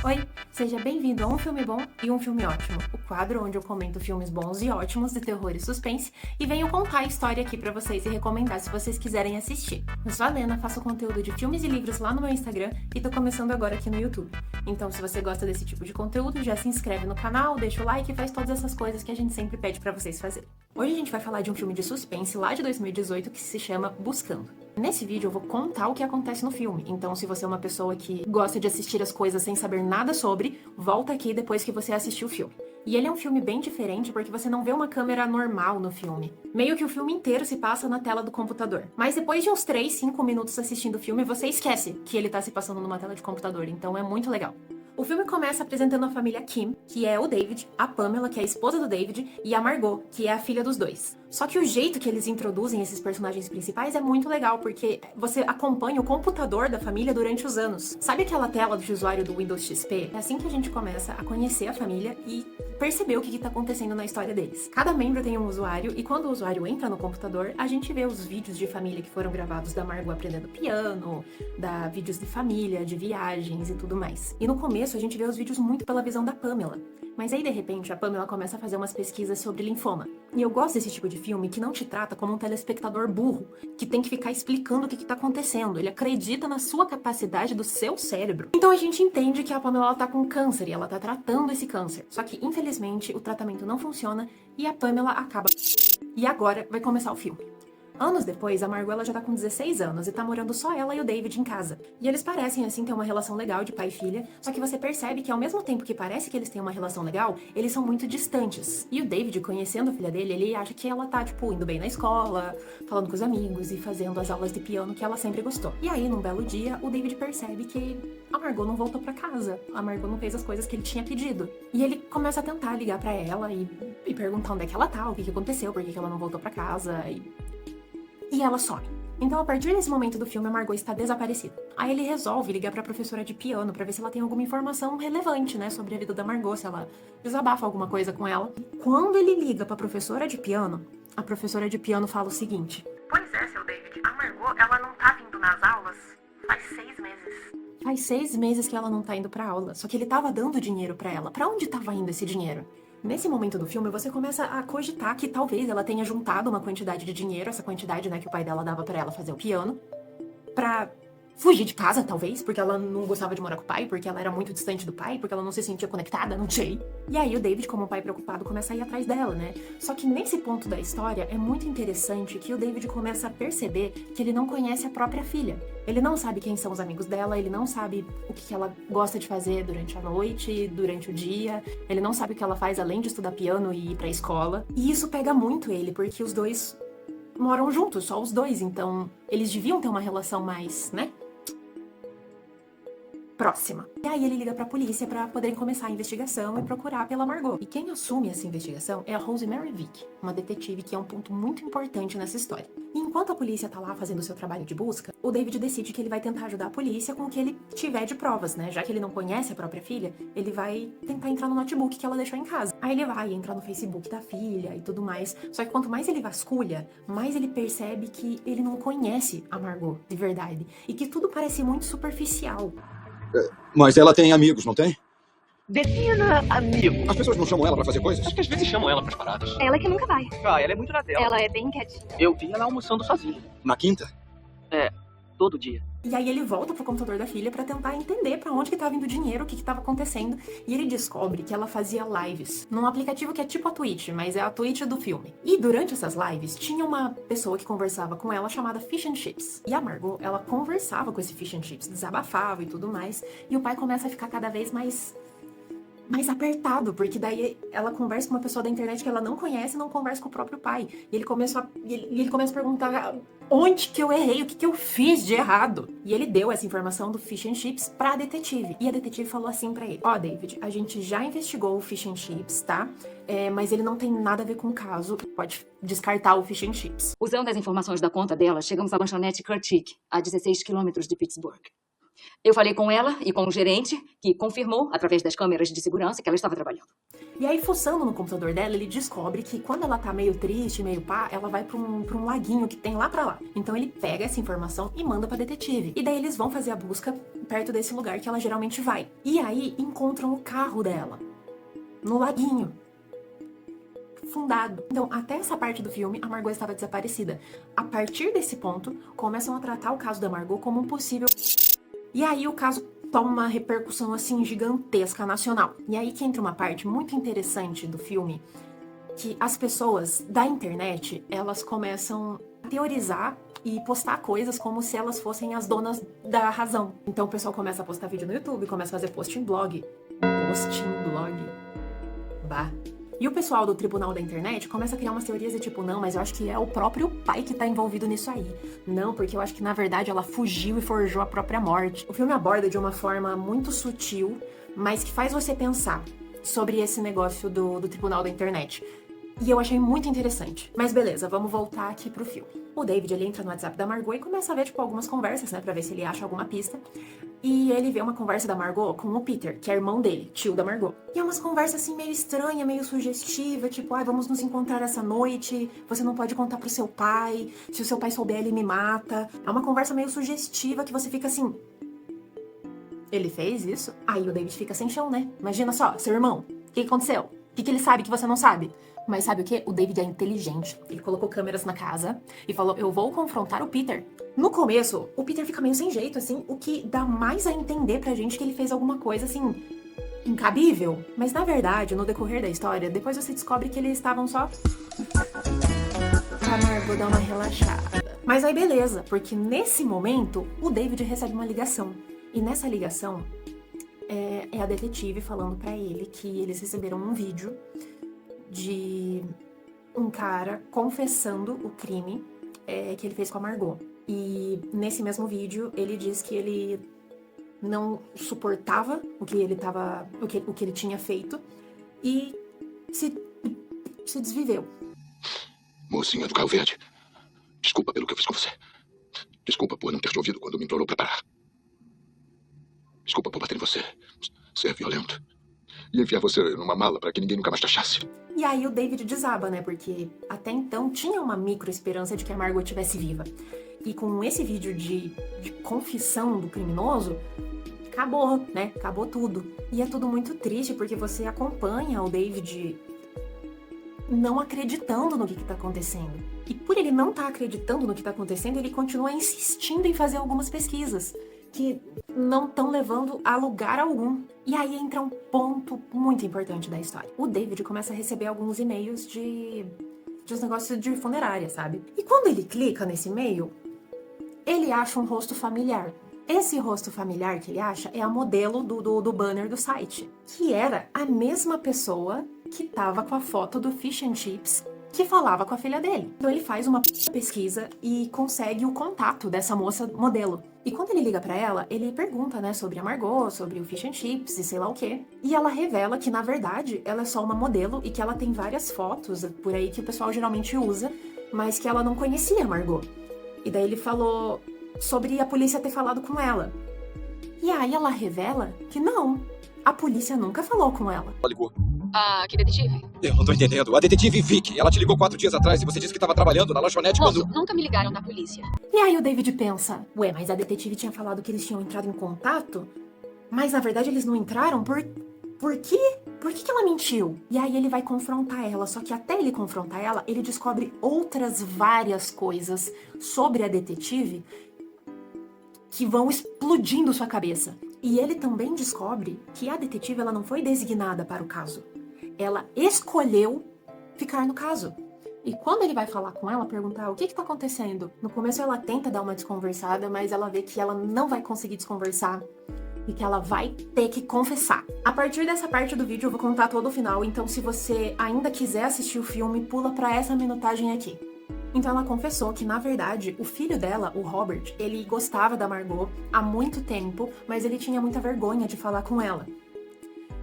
Oi, seja bem-vindo a Um Filme Bom e Um Filme Ótimo, o quadro onde eu comento filmes bons e ótimos de terror e suspense e venho contar a história aqui pra vocês e recomendar se vocês quiserem assistir. Eu sou a Lena, faço conteúdo de filmes e livros lá no meu Instagram e tô começando agora aqui no YouTube. Então, se você gosta desse tipo de conteúdo, já se inscreve no canal, deixa o like e faz todas essas coisas que a gente sempre pede pra vocês fazerem. Hoje a gente vai falar de um filme de suspense lá de 2018 que se chama Buscando. Nesse vídeo eu vou contar o que acontece no filme, então se você é uma pessoa que gosta de assistir as coisas sem saber nada sobre, volta aqui depois que você assistir o filme. E ele é um filme bem diferente porque você não vê uma câmera normal no filme. Meio que o filme inteiro se passa na tela do computador. Mas depois de uns 3, 5 minutos assistindo o filme, você esquece que ele tá se passando numa tela de computador, então é muito legal. O filme começa apresentando a família Kim, que é o David, a Pamela, que é a esposa do David, e a Margot, que é a filha dos dois. Só que o jeito que eles introduzem esses personagens principais é muito legal, porque você acompanha o computador da família durante os anos. Sabe aquela tela de usuário do Windows XP? É assim que a gente começa a conhecer a família e perceber o que tá acontecendo na história deles. Cada membro tem um usuário, e quando o usuário entra no computador, a gente vê os vídeos de família que foram gravados da Margot aprendendo piano, da vídeos de família, de viagens e tudo mais. E no começo a gente vê os vídeos muito pela visão da Pamela. Mas aí, de repente, a Pamela começa a fazer umas pesquisas sobre linfoma. E eu gosto desse tipo de filme que não te trata como um telespectador burro, que tem que ficar explicando o que tá acontecendo. Ele acredita na sua capacidade do seu cérebro. Então a gente entende que a Pamela ela tá com câncer e ela tá tratando esse câncer. Só que, infelizmente, o tratamento não funciona e a Pamela acaba... E agora vai começar o filme. Anos depois, a Margot ela já tá com 16 anos e tá morando só ela e o David em casa. E eles parecem, assim, ter uma relação legal de pai e filha, só que você percebe que ao mesmo tempo que parece que eles têm uma relação legal, eles são muito distantes. E o David, conhecendo a filha dele, ele acha que ela tá, tipo, indo bem na escola, falando com os amigos e fazendo as aulas de piano que ela sempre gostou. E aí, num belo dia, o David percebe que a Margot não voltou pra casa. A Margot não fez as coisas que ele tinha pedido. E ele começa a tentar ligar pra ela e perguntar onde é que ela tá, o que aconteceu, por que ela não voltou pra casa e ela some. Então, a partir desse momento do filme, a Margot está desaparecida. Aí ele resolve ligar pra professora de piano pra ver se ela tem alguma informação relevante, né, sobre a vida da Margot, se ela desabafa alguma coisa com ela. Quando ele liga pra professora de piano, a professora de piano fala o seguinte: "Pois é, seu David, a Margot, ela não tá vindo nas aulas faz 6 meses. Faz 6 meses que ela não tá indo pra aula, só que ele tava dando dinheiro pra ela. Pra onde tava indo esse dinheiro?" Nesse momento do filme, você começa a cogitar que talvez ela tenha juntado uma quantidade de dinheiro, essa quantidade, né, que o pai dela dava pra ela fazer o piano, pra fugir de casa, talvez, porque ela não gostava de morar com o pai, porque ela era muito distante do pai, porque ela não se sentia conectada, não sei. E aí o David, como um pai preocupado, começa a ir atrás dela, né? Só que nesse ponto da história, é muito interessante que o David começa a perceber que ele não conhece a própria filha. Ele não sabe quem são os amigos dela, ele não sabe o que ela gosta de fazer durante a noite, durante o dia, ele não sabe o que ela faz além de estudar piano e ir pra escola. E isso pega muito ele, porque os dois moram juntos, só os dois, então eles deviam ter uma relação mais, né, próxima. E aí ele liga pra polícia pra poderem começar a investigação e procurar pela Margot. E quem assume essa investigação é a Rosemary Vick, uma detetive que é um ponto muito importante nessa história. E enquanto a polícia tá lá fazendo o seu trabalho de busca, o David decide que ele vai tentar ajudar a polícia com o que ele tiver de provas, né? Já que ele não conhece a própria filha, ele vai tentar entrar no notebook que ela deixou em casa. Aí ele vai entrar no Facebook da filha e tudo mais. Só que quanto mais ele vasculha, mais ele percebe que ele não conhece a Margot de verdade. E que tudo parece muito superficial. Mas ela tem amigos, não tem? Defina amigo. As pessoas não chamam ela pra fazer coisas? Acho que às vezes chamam ela pras paradas. Ela que nunca vai. Ah, ela é muito na dela. Ela é bem quietinha. Eu vi ela almoçando sozinha. Na quinta? É, todo dia. E aí ele volta pro computador da filha pra tentar entender pra onde que tava indo o dinheiro, o que que tava acontecendo. E ele descobre que ela fazia lives num aplicativo que é tipo a Twitch, mas é a Twitch do filme. E durante essas lives, tinha uma pessoa que conversava com ela chamada Fish and Chips. E a Margot, ela conversava com esse Fish and Chips, desabafava e tudo mais. E o pai começa a ficar cada vez mais apertado, porque daí ela conversa com uma pessoa da internet que ela não conhece e não conversa com o próprio pai. E ele começa a perguntar onde que eu errei, o que que eu fiz de errado. E ele deu essa informação do Fish and Chips pra detetive. E a detetive falou assim pra ele: ó, David, a gente já investigou o Fish and Chips, tá? Mas ele não tem nada a ver com o caso. Pode descartar o Fish and Chips. Usando as informações da conta dela, chegamos à lanchonete Kurtik, a 16 quilômetros de Pittsburgh. Eu falei com ela e com o gerente, que confirmou, através das câmeras de segurança, que ela estava trabalhando. E aí, fuçando no computador dela, ele descobre que quando ela tá meio triste, meio pá, ela vai pra um laguinho que tem lá pra lá. Então ele pega essa informação e manda pra detetive. E daí eles vão fazer a busca perto desse lugar que ela geralmente vai. E aí encontram o carro dela no laguinho, fundado. Então, até essa parte do filme, a Margot estava desaparecida. A partir desse ponto, começam a tratar o caso da Margot como um possível... E aí o caso toma uma repercussão, assim, gigantesca nacional. E aí que entra uma parte muito interessante do filme, que as pessoas da internet, elas começam a teorizar e postar coisas como se elas fossem as donas da razão. Então o pessoal começa a postar vídeo no YouTube, começa a fazer post em blog. Post em blog. Bah. E o pessoal do tribunal da internet começa a criar umas teorias de tipo, não, mas eu acho que é o próprio pai que tá envolvido nisso aí. Não, porque eu acho que na verdade ela fugiu e forjou a própria morte. O filme aborda de uma forma muito sutil, mas que faz você pensar sobre esse negócio do tribunal da internet. E eu achei muito interessante. Mas beleza, vamos voltar aqui pro filme. O David, ele entra no WhatsApp da Margot e começa a ver, tipo, algumas conversas, né, pra ver se ele acha alguma pista. E ele vê uma conversa da Margot com o Peter, que é irmão dele, tio da Margot. E é umas conversas, assim, meio estranha, meio sugestiva, tipo, ai, vamos nos encontrar essa noite, você não pode contar pro seu pai, se o seu pai souber, ele me mata. É uma conversa meio sugestiva que você fica assim... Ele fez isso? Aí o David fica sem chão, né? Imagina só, seu irmão, o que aconteceu? O que ele sabe que você não sabe? Mas sabe o que? O David é inteligente. Ele colocou câmeras na casa e falou, eu vou confrontar o Peter. No começo, o Peter fica meio sem jeito, assim, o que dá mais a entender pra gente que ele fez alguma coisa, assim, incabível. Mas na verdade, no decorrer da história, depois você descobre que eles estavam só... pra Margot dar uma relaxada. Mas aí beleza, porque nesse momento, o David recebe uma ligação. E nessa ligação, é a detetive falando pra ele que eles receberam um vídeo de um cara confessando o crime que ele fez com a Margot. E nesse mesmo vídeo, ele diz que ele não suportava o que ele tinha feito e se desviveu. Mocinha do Carro Verde, desculpa pelo que eu fiz com você. Desculpa por não ter te ouvido quando me implorou pra parar. Desculpa por bater em você, ser violento e enfiar você numa mala pra que ninguém nunca mais te achasse. E aí o David desaba, né? Porque até então tinha uma micro esperança de que a Margot estivesse viva. E com esse vídeo de confissão do criminoso, acabou, né? Acabou tudo. E é tudo muito triste porque você acompanha o David não acreditando no que tá acontecendo. E por ele não estar acreditando no que tá acontecendo, ele continua insistindo em fazer algumas pesquisas que não estão levando a lugar algum. E aí entra um ponto muito importante da história. O David começa a receber alguns e-mails de uns negócios de funerária, sabe? E quando ele clica nesse e-mail, ele acha um rosto familiar. Esse rosto familiar que ele acha é a modelo do banner do site, que era a mesma pessoa que tava com a foto do Fish and Chips, que falava com a filha dele. Então ele faz uma pesquisa e consegue o contato dessa moça modelo. E quando ele liga pra ela, ele pergunta, né, sobre a Margot, sobre o Fish and Chips e sei lá o quê. E ela revela que, na verdade, ela é só uma modelo e que ela tem várias fotos por aí que o pessoal geralmente usa, mas que ela não conhecia a Margot. E daí ele falou sobre a polícia ter falado com ela. E aí ela revela que não, a polícia nunca falou com ela. Ela ligou. Ah, que detetive? Eu não tô entendendo. A detetive Vicky, ela te ligou 4 dias atrás e você disse que estava trabalhando na lanchonete Moço, quando... nunca me ligaram da polícia. E aí o David pensa, ué, mas a detetive tinha falado que eles tinham entrado em contato? Mas na verdade eles não entraram? Por quê? Por que ela mentiu? E aí ele vai confrontar ela, só que até ele confrontar ela, ele descobre outras várias coisas sobre a detetive que vão explodindo sua cabeça. E ele também descobre que a detetive ela não foi designada para o caso. Ela escolheu ficar no caso. E quando ele vai falar com ela, perguntar o que tá acontecendo, no começo ela tenta dar uma desconversada, mas ela vê que ela não vai conseguir desconversar e que ela vai ter que confessar. A partir dessa parte do vídeo eu vou contar todo o final, então se você ainda quiser assistir o filme, pula pra essa minutagem aqui. Então ela confessou que, na verdade, o filho dela, o Robert, ele gostava da Margot há muito tempo, mas ele tinha muita vergonha de falar com ela.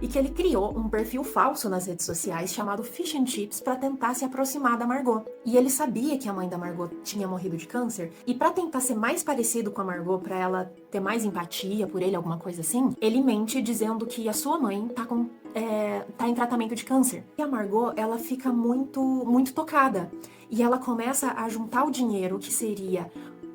e que ele criou um perfil falso nas redes sociais chamado Fish and Chips para tentar se aproximar da Margot. E ele sabia que a mãe da Margot tinha morrido de câncer, e para tentar ser mais parecido com a Margot, para ela ter mais empatia por ele, alguma coisa assim, ele mente dizendo que a sua mãe tá em tratamento de câncer. E a Margot, ela fica muito tocada. E ela começa a juntar o dinheiro que seria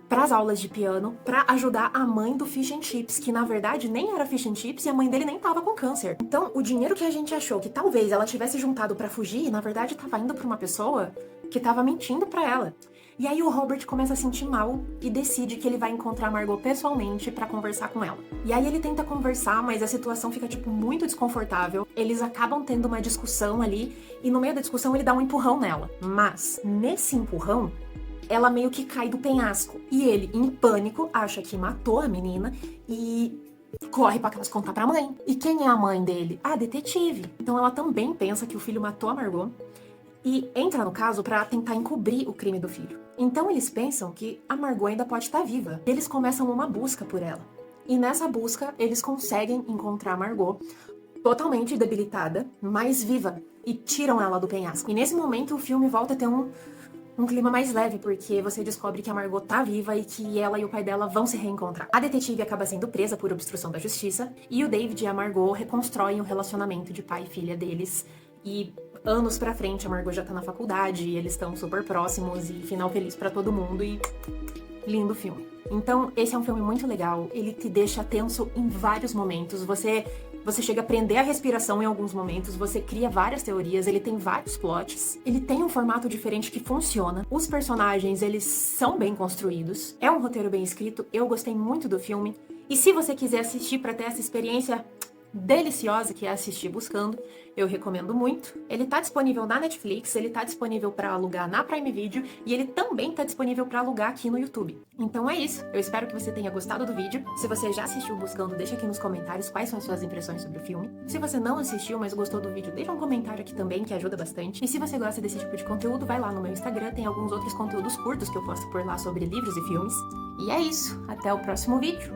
para as aulas de piano, para ajudar a mãe do Fish and Chips, que na verdade nem era Fish and Chips e a mãe dele nem tava com câncer. Então, o dinheiro que a gente achou que talvez ela tivesse juntado para fugir, na verdade tava indo para uma pessoa que tava mentindo para ela. E aí o Robert começa a sentir mal e decide que ele vai encontrar a Margot pessoalmente pra conversar com ela. E aí ele tenta conversar, mas a situação fica, muito desconfortável. Eles acabam tendo uma discussão ali, e no meio da discussão ele dá um empurrão nela. Mas, nesse empurrão, ela meio que cai do penhasco. E ele, em pânico, acha que matou a menina e corre pra casa contar pra mãe. E quem é a mãe dele? A detetive. Então ela também pensa que o filho matou a Margot e entra no caso pra tentar encobrir o crime do filho. Então eles pensam que a Margot ainda pode estar viva. Eles começam uma busca por ela. E nessa busca, eles conseguem encontrar a Margot totalmente debilitada, mas viva, e tiram ela do penhasco. E nesse momento o filme volta a ter um clima mais leve, porque você descobre que a Margot tá viva e que ela e o pai dela vão se reencontrar. A detetive acaba sendo presa por obstrução da justiça, e o David e a Margot reconstroem o relacionamento de pai e filha deles, e anos pra frente a Margot já tá na faculdade, e eles estão super próximos, e final feliz pra todo mundo, e lindo filme. Então, esse é um filme muito legal, ele te deixa tenso em vários momentos, você chega a prender a respiração em alguns momentos, você cria várias teorias, ele tem vários plots, ele tem um formato diferente que funciona, os personagens, eles são bem construídos, é um roteiro bem escrito, eu gostei muito do filme, e se você quiser assistir pra ter essa experiência deliciosa que é assistir Buscando, eu recomendo muito. Ele tá disponível na Netflix, ele tá disponível pra alugar na Prime Video e ele também tá disponível pra alugar aqui no YouTube. Então é isso, eu espero que você tenha gostado do vídeo. Se você já assistiu Buscando, deixa aqui nos comentários quais são as suas impressões sobre o filme. Se você não assistiu, mas gostou do vídeo, deixa um comentário aqui também, que ajuda bastante. E se você gosta desse tipo de conteúdo, vai lá no meu Instagram, tem alguns outros conteúdos curtos que eu posto por lá sobre livros e filmes. E é isso, até o próximo vídeo.